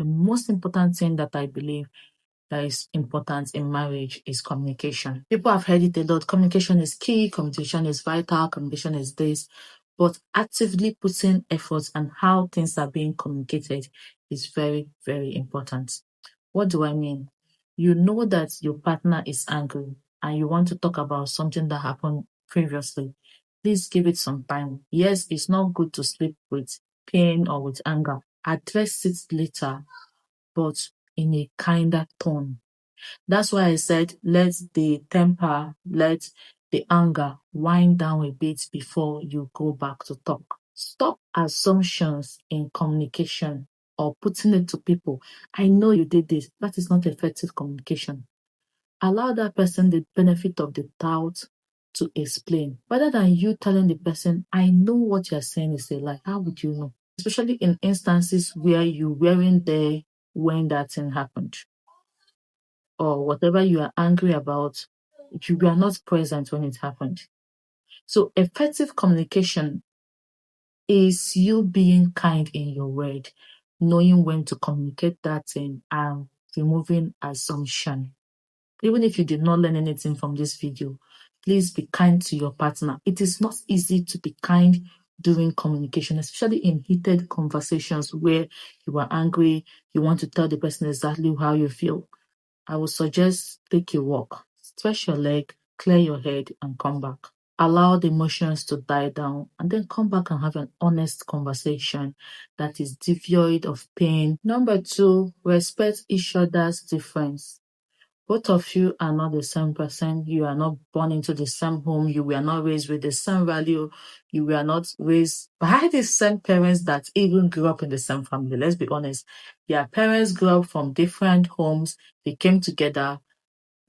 the most important thing that I believe that is important in marriage is communication. People have heard it a lot. Communication is key, communication is vital, communication is this. But actively putting efforts on how things are being communicated is very, very important. What do I mean? You know that your partner is angry and you want to talk about something that happened previously. Please give it some time. Yes, it's not good to sleep with pain or with anger. Address it later, but in a kinder tone. That's why I said let the temper, let the anger wind down a bit before you go back to talk. Stop assumptions in communication or putting it to people. I know you did this. That is not effective communication. Allow that person the benefit of the doubt to explain. Rather than you telling the person, I know what you're saying is a lie. How would you know? Especially in instances where you weren't there when that thing happened, or whatever you are angry about, you were not present when it happened. So effective communication is you being kind in your word, knowing when to communicate that thing, and removing assumption. Even if you did not learn anything from this video, please be kind to your partner. It is not easy to be kind during communication, especially in heated conversations where you are angry, you want to tell the person exactly how you feel. I would suggest take a walk, stretch your leg, clear your head, and come back. Allow the emotions to die down and then come back and have an honest conversation that is devoid of pain. Number 2, respect each other's difference. Both of you are not the same person. You are not born into the same home. You were not raised with the same value. You were not raised by the same parents that even grew up in the same family. Let's be honest. Their parents grew up from different homes. They came together.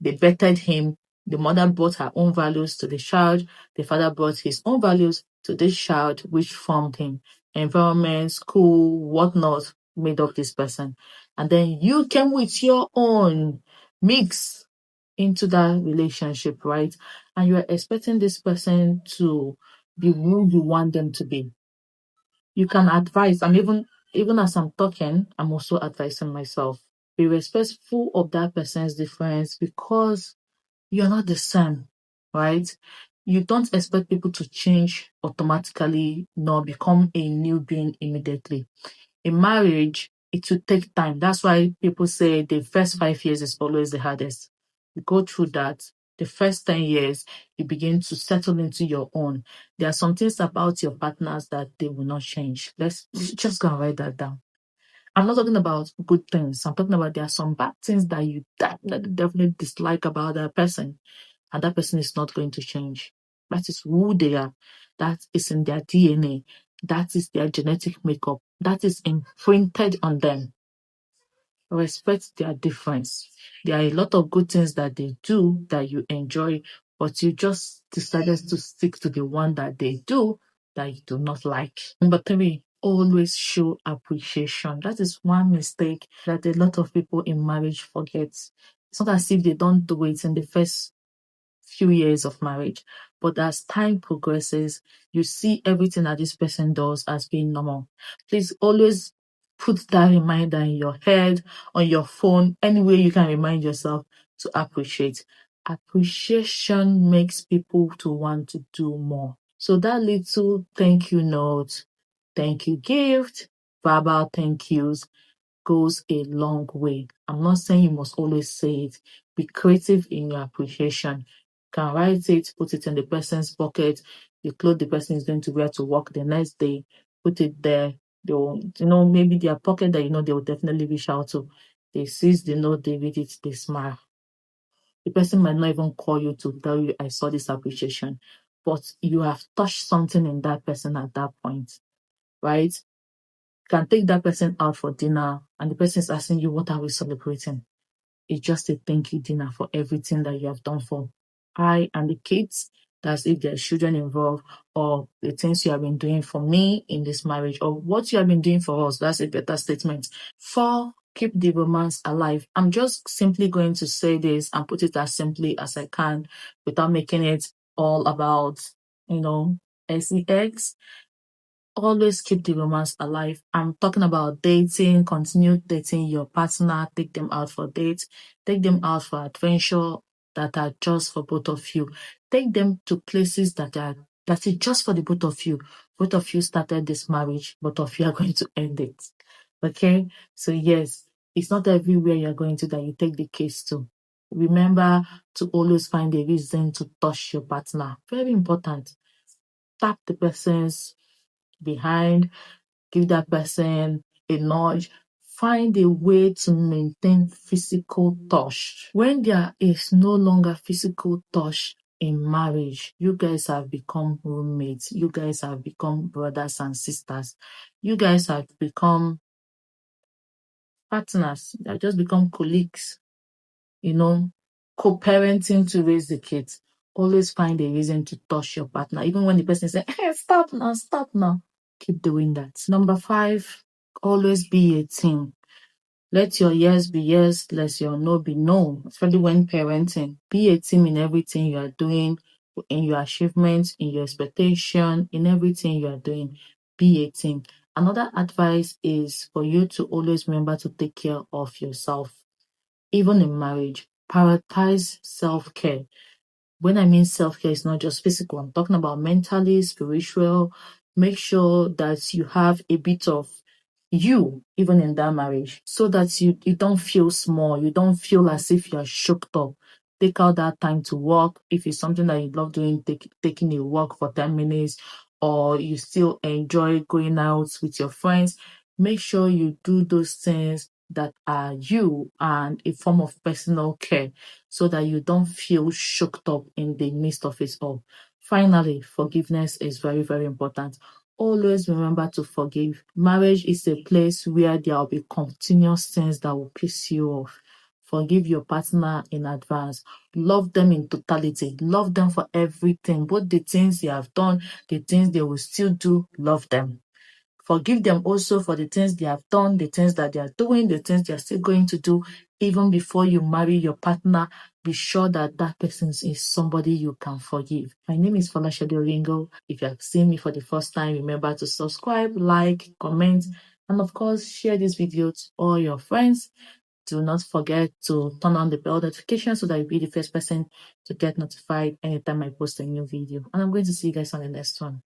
They bettered him. The mother brought her own values to the child. The father brought his own values to this child, which formed him. Environment, school, whatnot made up this person. And then you came with your own mix into that relationship, right? And you are expecting this person to be who you want them to be. You can advise, and even as I'm talking, I'm also advising myself. Be respectful of that person's difference because you're not the same, right? You don't expect people to change automatically nor become a new being immediately. In marriage, it will take time. That's why people say the first 5 years is always the hardest. You go through that. The first 10 years, you begin to settle into your own. There are some things about your partners that they will not change. Let's just go and write that down. I'm not talking about good things. I'm talking about there are some bad things that you definitely dislike about that person, and that person is not going to change. That is who they are. That is in their DNA. That is their genetic makeup. That is imprinted on them. Respect their difference. There are a lot of good things that they do that you enjoy, but you just decided to stick to the one that they do that you do not like. Number 3, always show appreciation. That is one mistake that a lot of people in marriage forget. It's not as if they don't do it in the first few years of marriage, but as time progresses, you see everything that this person does as being normal. Please always put that reminder in your head, on your phone, anywhere you can remind yourself to appreciate. Appreciation makes people to want to do more. So that little thank you note, thank you gift, verbal thank yous goes a long way. I'm not saying you must always say it. Be creative in your appreciation. You can write it, put it in the person's pocket, the clothes the person is going to wear to work the next day, put it there. They will, maybe their pocket that they will definitely reach out to. They seize the note, they read it, they smile. The person might not even call you to tell you, I saw this appreciation, but you have touched something in that person at that point, right? You can take that person out for dinner and the person is asking you, what are we celebrating? It's just a thank you dinner for everything that you have done for I and the kids. That's if there's children involved, or the things you have been doing for me in this marriage, or what you have been doing for us. That's a better statement. 4, keep the romance alive. I'm just simply going to say this and put it as simply as I can without making it all about, sex. always keep the romance alive. I'm talking about dating, continue dating your partner, take them out for dates, take them out for adventure that are just for both of you. Take them to places that is just for the both of you. Both of you started this marriage, both of you are going to end it. Okay? So yes, it's not everywhere you're going to that you take the case to. Remember to always find a reason to touch your partner. Very important. Tap the person's behind, give that person a nudge. Find a way to maintain physical touch. When there is no longer physical touch in marriage, you guys have become roommates. You guys have become brothers and sisters. You guys have become partners. They have just become colleagues, co-parenting to raise the kids. Always find a reason to touch your partner. Even when the person says, hey, stop now. Keep doing that. Number 5, always be a team. Let your yes be yes, let your no be no. Especially when parenting. Be a team in everything you are doing, in your achievements, in your expectation, in everything you are doing. Be a team. Another advice is for you to always remember to take care of yourself. Even in marriage, prioritize self-care. When I mean self-care, it's not just physical. I'm talking about mentally, spiritual. Make sure that you have a bit of you, even in that marriage, so that you don't feel small. You don't feel as if you're shocked up. Take out that time to walk. If it's something that you love doing, taking a walk for 10 minutes, or you still enjoy going out with your friends, make sure you do those things that are you and a form of personal care, so that you don't feel shocked up in the midst of it all. Finally, forgiveness is very, very important. Always remember to forgive. Marriage is a place where there will be continuous things that will piss you off. Forgive your partner in advance. Love them in totality. Love them for everything. Both the things they have done, the things they will still do, love them. Forgive them also for the things they have done, the things that they are doing, the things they are still going to do. Even before you marry your partner, be sure that that person is somebody you can forgive. My name is Oringoshade Oringo. If you have seen me for the first time, remember to subscribe, like, comment, and of course, share this video to all your friends. Do not forget to turn on the bell notification so that you'll be the first person to get notified anytime I post a new video. And I'm going to see you guys on the next one.